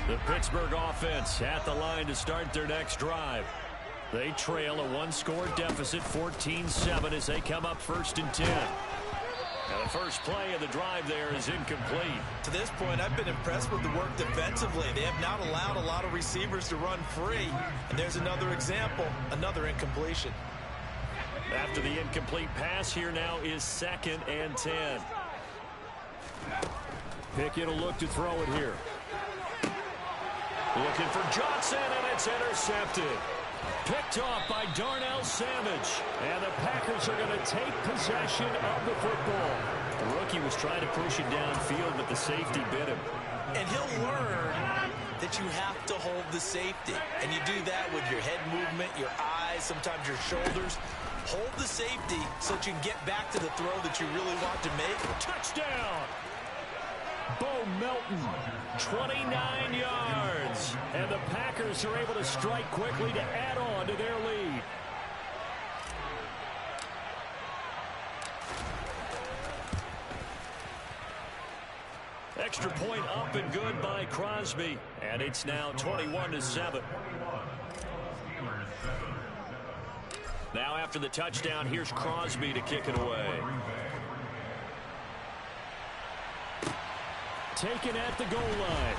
The Pittsburgh offense at the line to start their next drive. They trail a one-score deficit, 14-7, as they come up 1st and 10. And the first play of the drive there is incomplete. To this point, I've been impressed with the work defensively. They have not allowed a lot of receivers to run free. And there's another example, another incompletion. After the incomplete pass, here now is 2nd and 10. Pickett will look to throw it here. Looking for Johnson, and it's intercepted. Picked off by Darnell Savage. And the Packers are going to take possession of the football. The rookie was trying to push it downfield, but the safety bit him. And he'll learn that you have to hold the safety. And you do that with your head movement, your eyes, sometimes your shoulders. Hold the safety so that you can get back to the throw that you really want to make. Touchdown! Bo Melton, 29 yards. And the Packers are able to strike quickly to add on to their lead. Extra point up and good by Crosby. And it's now 21-7. Now after the touchdown, here's Crosby to kick it away. Taken at the goal line.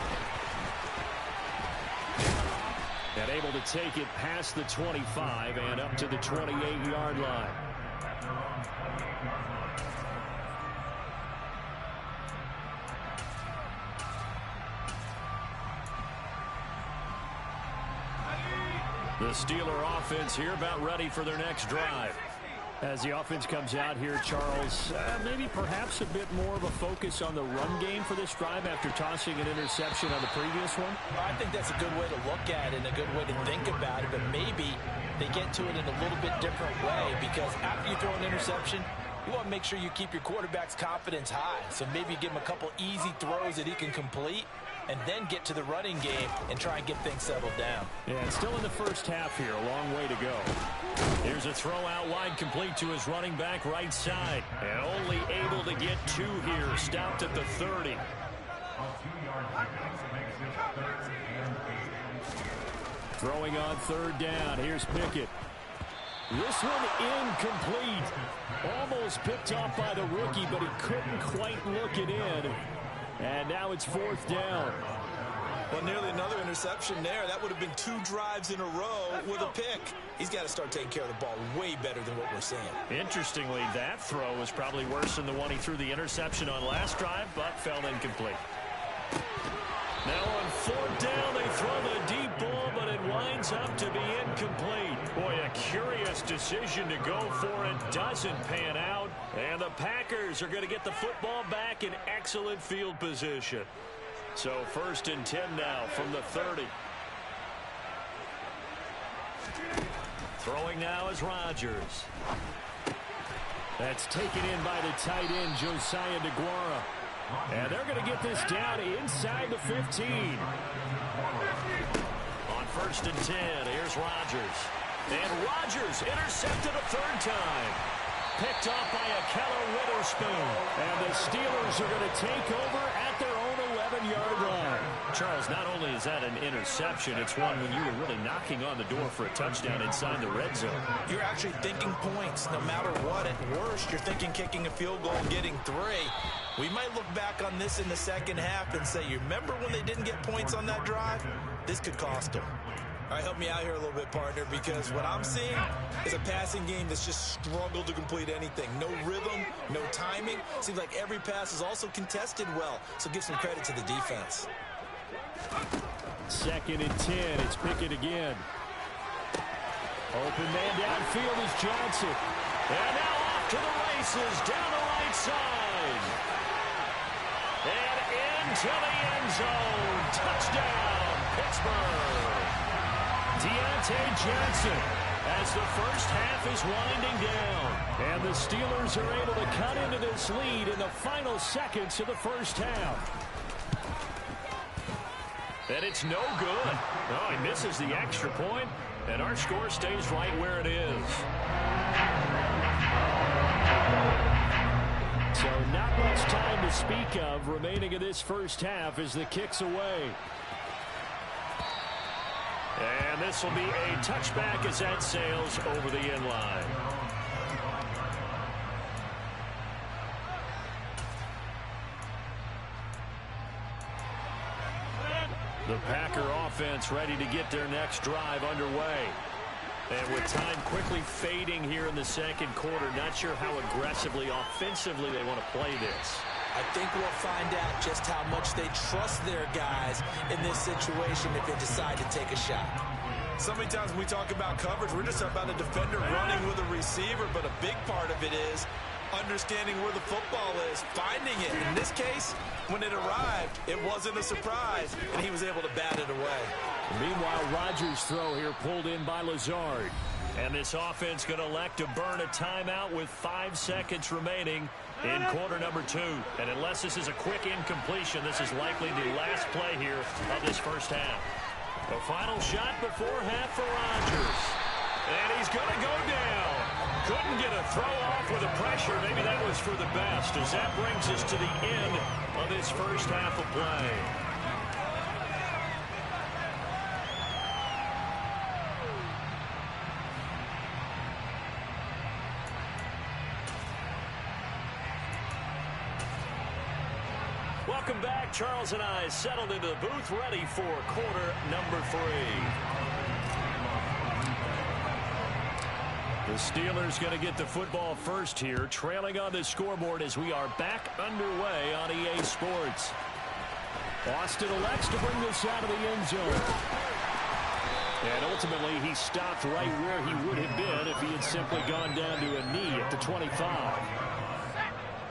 And able to take it past the 25 and up to the 28-yard line. The Steeler offense here about ready for their next drive. As the offense comes out here, Charles, maybe perhaps a bit more of a focus on the run game for this drive after tossing an interception on the previous one? I think that's a good way to look at it and a good way to think about it, but maybe they get to it in a little bit different way, because after you throw an interception, you want to make sure you keep your quarterback's confidence high. So maybe give him a couple easy throws that he can complete, and then get to the running game and try and get things settled down. Yeah, it's still in the first half here. A long way to go. Here's a throw out wide, complete to his running back right side. And only able to get 2 here. Stopped at the 30. Throwing on 3rd down. Here's Pickett. This one incomplete. Almost picked off by the rookie, but he couldn't quite look it in. And now it's 4th down. Well, nearly another interception there. That would have been 2 drives in a row with a pick. He's got to start taking care of the ball way better than what we're seeing. Interestingly, that throw was probably worse than the one he threw the interception on last drive, but fell incomplete. Now on 4th down, they throw the deep ball, but it winds up to be incomplete. Boy, a curious decision to go for it. Doesn't pan out. And the Packers are going to get the football back in excellent field position. So 1st and 10 now from the 30. Throwing now is Rodgers. That's taken in by the tight end, Josiah DeGuara. And they're going to get this down inside the 15. On 1st and 10, here's Rodgers. And Rodgers intercepted a 3rd time. Picked off by Keller Witherspoon. And the Steelers are going to take over at their own 11-yard line. Charles, not only is that an interception, it's one when you were really knocking on the door for a touchdown inside the red zone. You're actually thinking points no matter what. At worst, you're thinking kicking a field goal and getting 3. We might look back on this in the second half and say, you remember when they didn't get points on that drive? This could cost them. All right, help me out here a little bit, partner, because what I'm seeing is a passing game that's just struggled to complete anything. No rhythm, no timing. Seems like every pass is also contested well, so give some credit to the defense. 2nd and 10, it's Pickett again. Open man downfield is Johnson. And now off to the races, down the right side. And into the end zone. Touchdown, Pittsburgh. Deontay Johnson as the first half is winding down. And the Steelers are able to cut into this lead in the final seconds of the first half. And it's no good. Oh, he misses the extra point, and our score stays right where it is. So not much time to speak of remaining in this first half as the kick's away. And this will be a touchback as that sails over the end line. The Packer offense ready to get their next drive underway. And with time quickly fading here in the second quarter, not sure how aggressively, offensively they want to play this. I think we'll find out just how much they trust their guys in this situation if they decide to take a shot. So many times when we talk about coverage, we're just about a defender running with a receiver, but a big part of it is understanding where the football is, finding it. In this case, when it arrived, it wasn't a surprise, and he was able to bat it away. Meanwhile, Rodgers' throw here pulled in by Lazard. And this offense going to elect to burn a timeout with 5 seconds remaining in quarter number 2. And unless this is a quick incompletion, this is likely the last play here of this first half. The final shot before half for Rodgers. And he's going to go down. Couldn't get a throw off with the pressure. Maybe that was for the best, as that brings us to the end of this first half of play. Welcome back. Charles and I settled into the booth, ready for quarter number 3. The Steelers going to get the football first here, trailing on the scoreboard as we are back underway on EA Sports. Austin elects to bring this out of the end zone. And ultimately, he stopped right where he would have been if he had simply gone down to a knee at the 25.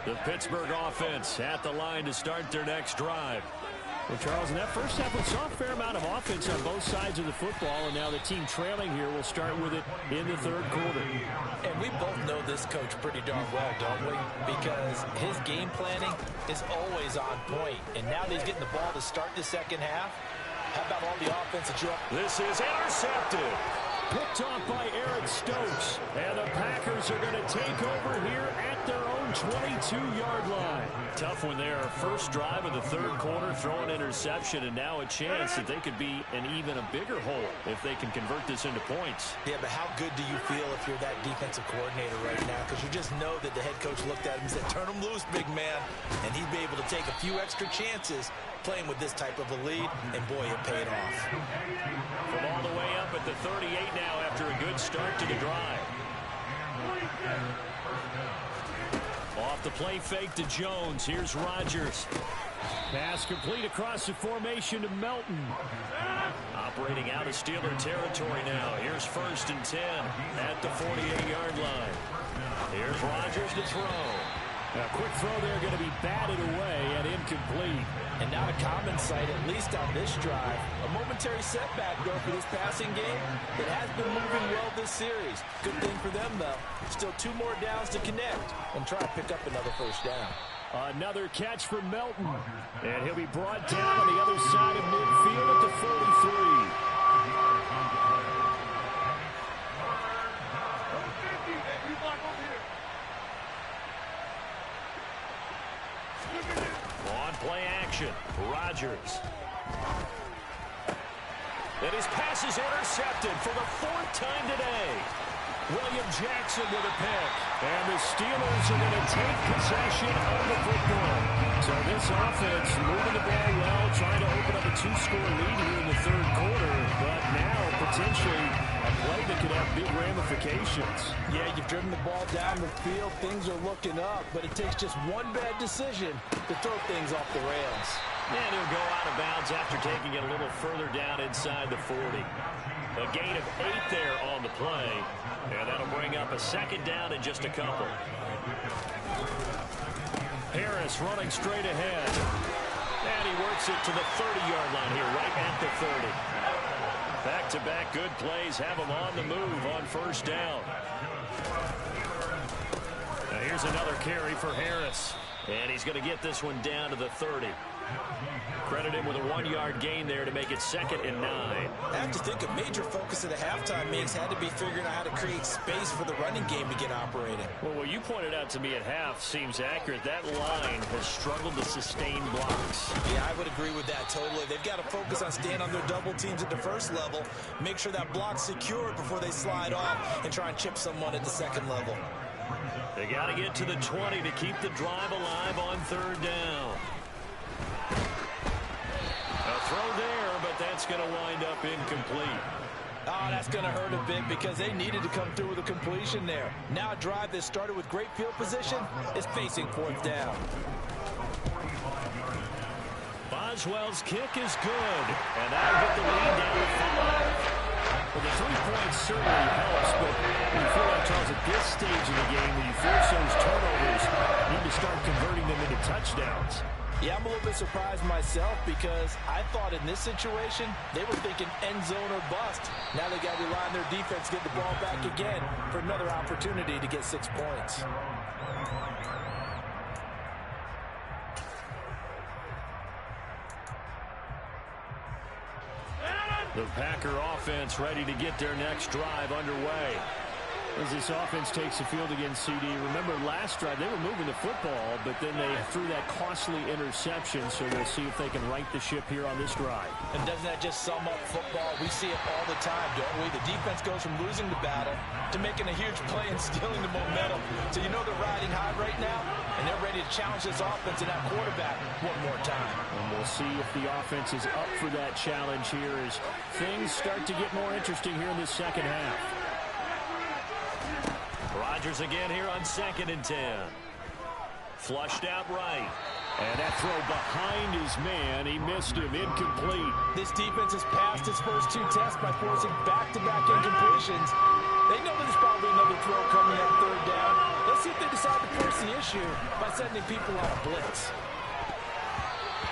The Pittsburgh offense at the line to start their next drive. Well, Charles, in that first half, we saw a fair amount of offense on both sides of the football, and now the team trailing here will start with it in the third quarter. And we both know this coach pretty darn well, don't we? Because his game planning is always on point. And now that he's getting the ball to start the second half, how about all the offense that you have? This is intercepted. Picked off by Eric Stokes. And the Packers are going to take over here at their own 22-yard line. Tough one there. First drive of the third quarter, throw an interception, and now a chance that they could be in even a bigger hole if they can convert this into points. Yeah, but how good do you feel if you're that defensive coordinator right now? Because you just know that the head coach looked at him and said, turn him loose, big man. And he'd be able to take a few extra chances playing with this type of a lead, and boy, it paid off. From all the way up at the 38 now after a good start to the drive. Off the play fake to Jones. Here's Rodgers. Pass complete across the formation to Melton. Operating out of Steeler territory now. Here's 1st and 10 at the 48-yard line. Here's Rodgers to throw. A quick throw there going to be batted away and incomplete. And not a common sight, at least on this drive. A momentary setback, though, for this passing game. It has been moving well this series. Good thing for them, though. Still 2 more downs to connect and try to pick up another first down. Another catch for Melton. And he'll be brought down on the other side of midfield at the 43. On play action, Rodgers. And his pass is intercepted for the 4th time today. William Jackson with a pick. And the Steelers are going to take possession of the football. So this offense moving the ball well, trying to open up a 2-score lead here in the third quarter. But now potentially a play that could have big ramifications. Yeah, you've driven the ball down the field. Things are looking up, but it takes just one bad decision to throw things off the rails. And he'll go out of bounds after taking it a little further down inside the 40. A gain of 8 there on the play. And that'll bring up a 2nd down in just a couple. Harris running straight ahead. And he works it to the 30-yard line here, right at the 30. Back-to-back good plays have him on the move on 1st down. Now Here's another carry for Harris. And he's going to get this one down to the 30. Credit him with a 1-yard gain there to make it 2nd and 9. I have to think a major focus of the halftime meetings had to be figuring out how to create space for the running game to get operating. Well, what you pointed out to me at half seems accurate. That line has struggled to sustain blocks. Yeah, I would agree with that totally. They've got to focus on staying on their double teams at the first level, make sure that block's secure before they slide off and try and chip someone at the second level. They got to get to the 20 to keep the drive alive on 3rd down. A throw there, but that's going to wind up incomplete. Oh, that's going to hurt a bit because they needed to come through with a completion there. Now a drive that started with great field position is facing 4th down. Boswell's kick is good, and that'll get the lead down to 5. Well, the 3 points certainly helps, but you feel like, Charles, at this stage of the game, when you force those turnovers, you need to start converting them into touchdowns. Yeah, I'm a little bit surprised myself because I thought in this situation, they were thinking end zone or bust. Now they got to rely on their defense to get the ball back again for another opportunity to get 6 points. The Packer offense ready to get their next drive underway. As this offense takes the field against CD, remember last drive they were moving the football, but then they threw that costly interception, so we'll see if they can right the ship here on this drive. And doesn't that just sum up football? We see it all the time, don't we? The defense goes from losing the battle to making a huge play and stealing the momentum. So you know they're riding high right now, and they're ready to challenge this offense and that quarterback one more time. And we'll see if the offense is up for that challenge here as things start to get more interesting here in this second half. Rodgers again here on 2nd and 10. Flushed out right. And that throw behind his man. He missed him. Incomplete. This defense has passed its first 2 tests by forcing back-to-back incompletions. They know there's probably another throw coming on 3rd down. Let's see if they decide to force the issue by sending people on a blitz.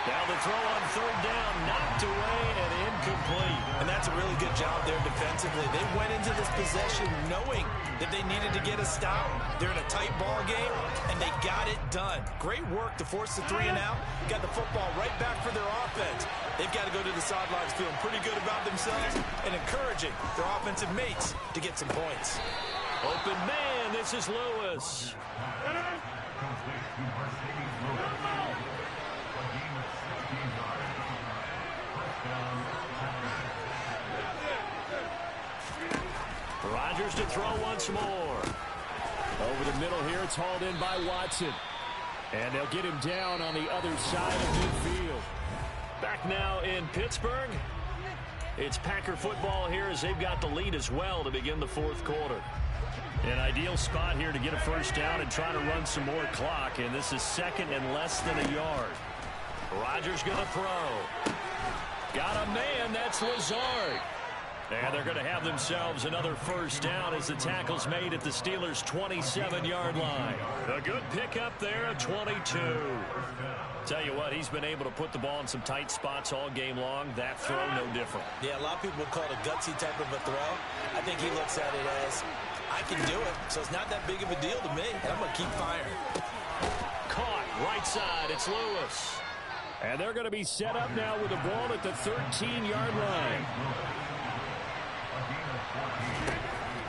Now the throw on 3rd down, knocked away and incomplete. And that's a really good job there defensively. They went into this possession knowing that they needed to get a stop. They're in a tight ball game, and they got it done. Great work to force the 3 and out. Got the football right back for their offense. They've got to go to the sidelines feeling pretty good about themselves and encouraging their offensive mates to get some points. Open man, this is Lewis. Rodgers to throw once more. Over the middle here, it's hauled in by Watson. And they'll get him down on the other side of midfield. Back now in Pittsburgh. It's Packer football here as they've got the lead as well to begin the 4th quarter. An ideal spot here to get a first down and try to run some more clock. And this is 2nd and less than a yard. Rodgers going to throw. Got a man, that's Lazard. And they're going to have themselves another first down as the tackle's made at the Steelers' 27-yard line. A good pickup there of 22. Tell you what, he's been able to put the ball in some tight spots all game long. That throw, no different. Yeah, a lot of people would call it a gutsy type of a throw. I think he looks at it as, I can do it, so it's not that big of a deal to me, and I'm going to keep firing. Caught, right side, it's Lewis. And they're going to be set up now with the ball at the 13-yard line.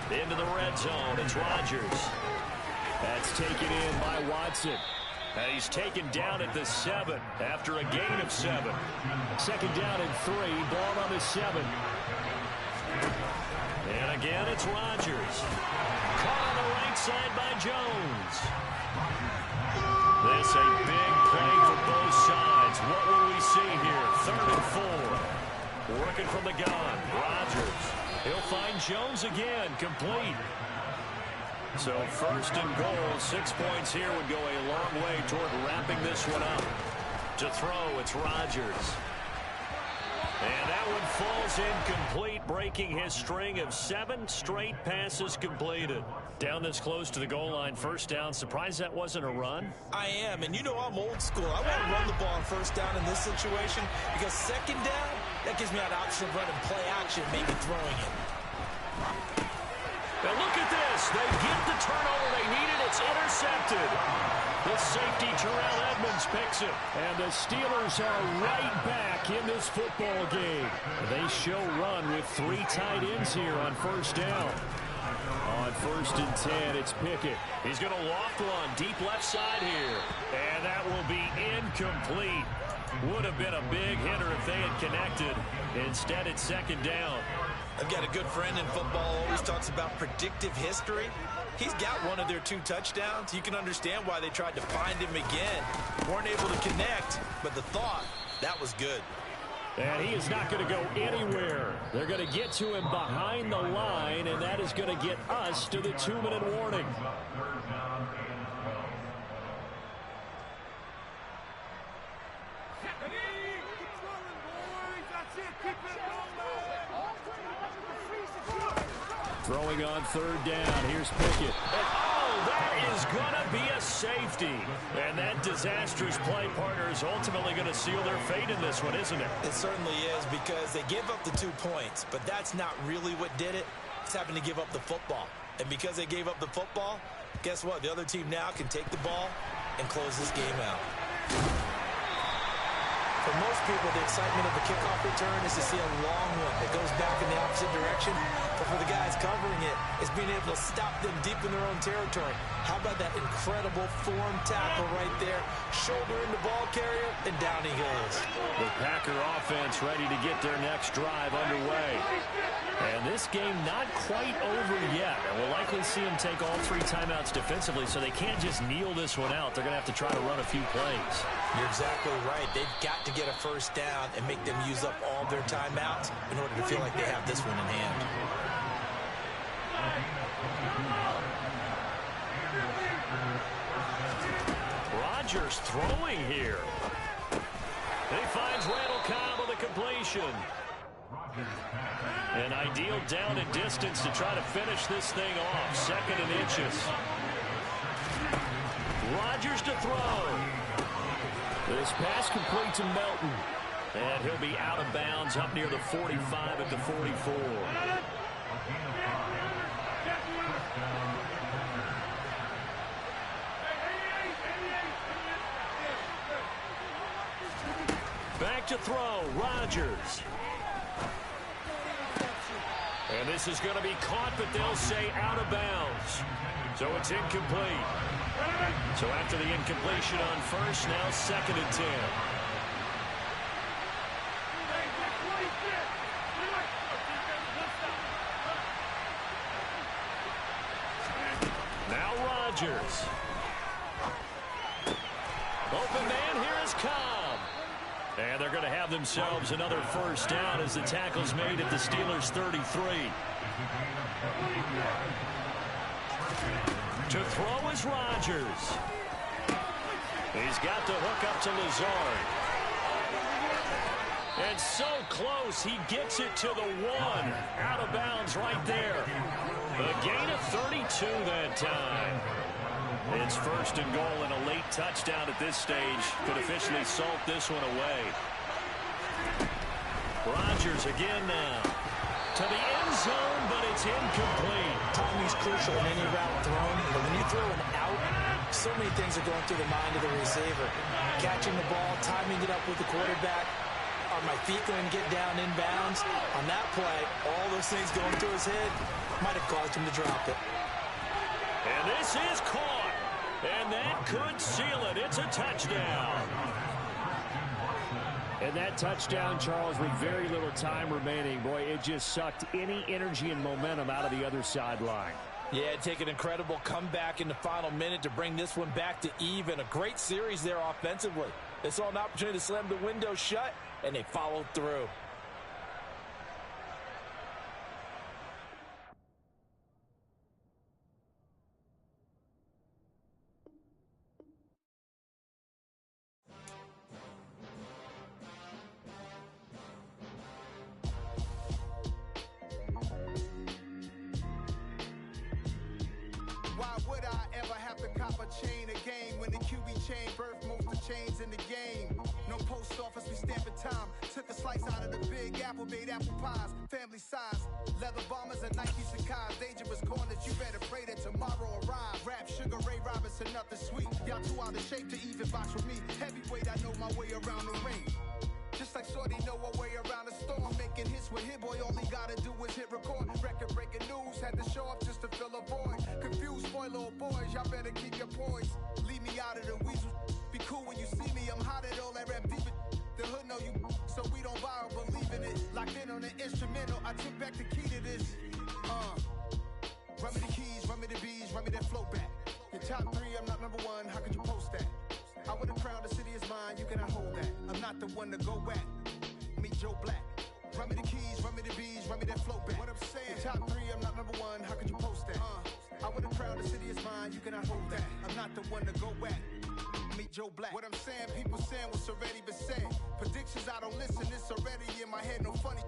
Into the red zone, it's Rodgers. That's taken in by Watson. And he's taken down at the 7 after a gain of 7. 2nd down and 3, ball on the 7. And again, it's Rodgers. Caught on the right side by Jones. This a big play for both sides. What will we see here? 3rd and 4. Working from the gun, Rodgers. He'll find Jones again, complete. So 1st and goal, 6 points here would go a long way toward wrapping this one up. To throw, it's Rodgers. And that one falls incomplete, breaking his string of 7 straight passes completed. Down this close to the goal line, first down. Surprised that wasn't a run? I am, and you know I'm old school. I want to run the ball on first down in this situation because 2nd down, that gives me that option of running play action, maybe throwing it. And look at this. They get the turnover they needed. It's intercepted. The safety, Terrell Edmonds, picks it. And the Steelers are right back in this football game. They show run with 3 tight ends here on first down. On 1st and 10, it's Pickett. He's going to loft one deep left side here. And that will be incomplete. Would have been a big hitter if they had connected. Instead, it's 2nd down. I've got a good friend in football, always talks about predictive history. He's got one of their 2 touchdowns. You can understand why they tried to find him again. Weren't able to connect, but the thought, that was good. And he is not going to go anywhere. They're going to get to him behind the line, and that is going to get us to the 2-minute warning. Throwing on 3rd down. Here's Pickett. And, that is going to be a safety. And that disastrous play, partner, is ultimately going to seal their fate in this one, isn't it? It certainly is, because they give up the 2 points, but that's not really what did it. It's having to give up the football. And because they gave up the football, guess what? The other team now can take the ball and close this game out. For most people, the excitement of a kickoff return is to see a long one that goes back in the opposite direction. But for the guys covering it, it's being able to stop them deep in their own territory. How about that incredible form tackle right there? Shoulder in the ball carrier, and down he goes. The Packer offense ready to get their next drive underway. And this game not quite over yet. And we'll likely see them take all 3 timeouts defensively, so they can't just kneel this one out. They're going to have to try to run a few plays. You're exactly right. They've got to get a first down and make them use up all their timeouts in order to feel like they have this one in hand. Rodgers throwing here. He finds Randall Cobb with a completion. An ideal down and distance to try to finish this thing off. 2nd and inches. Rodgers to throw. This pass complete to Melton. And he'll be out of bounds up near the 45 at the 44. Back to throw, Rodgers. And this is going to be caught, but they'll say out of bounds. So it's incomplete. So after the incompletion on first, now 2nd and 10. Now Rodgers. Open man, here is Cobb. And they're going to have themselves another first down as the tackle's made at the Steelers' 33. To throw is Rodgers. He's got the hook up to Lazard. And so close, he gets it to the 1. Out of bounds right there. A gain of 32 that time. It's 1st and goal, and a late touchdown at this stage could officially salt this one away. Rodgers again now. To the end zone, but it's incomplete. Timing's crucial in any route thrown, but when you throw an out, so many things are going through the mind of the receiver. Catching the ball, timing it up with the quarterback. Are my feet going to get down in bounds? On that play, all those things going through his head might have caused him to drop it. And this is caught. And that could seal it. It's a touchdown. And that touchdown, Charles, with very little time remaining, boy, it just sucked any energy and momentum out of the other sideline. Yeah, take an incredible comeback in the final minute to bring this one back to even. A great series there offensively. They saw an opportunity to slam the window shut, and they followed through. chain birth most of chains in the game. No post office, we stamping time. Took a slice out of the big apple, made apple pies, family size. Leather bombers and Nike Sacai's, dangerous corners, you better pray that tomorrow arrives. Rap, Sugar Ray Robinson, nothing sweet. Y'all too out of shape to even box with me. Heavyweight, I know my way around the ring. Just like Shorty know her way around the storm. Making hits with Hit Boy, all he gotta do is hit record. Record-breaking news, had to show up just to fill a void. Confused, spoiled little boys, y'all better keep your poise. Leave me out of the weasel. Be cool when you see me, I'm hot at all that rap deep. The hood know you, so we don't borrow, believe in it. Locked in on the instrumental, I took back the key to this. Run me the keys, run me the bees, run me that flow back. Your top 3, I'm not number 1, how could you post that? I would've crowned the city is mine, you cannot hold that. I'm not the one to go back. Meet Joe Black. Run me the keys, run me the bees, run me that flow back. What I'm saying, your top 3, I'm not number 1, how could you post that? I would've crowned the city is mine, you cannot hold that. I'm not the one to go back. Meet Joe Black. What I'm saying, people saying what's already been said. Predictions, I don't listen, it's already in my head, no funny.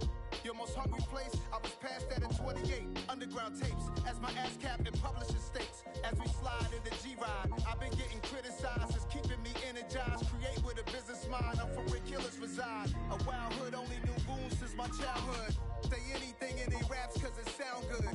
Your most hungry place, I was past that at 28. Underground tapes, as my ass cap in publishing states. As we slide in the G-Ride, I've been getting criticized, it's keeping me energized. Create with a business mind, I'm from where killers reside. A wild hood, only knew goons since my childhood. Say anything in they raps cause it sound good.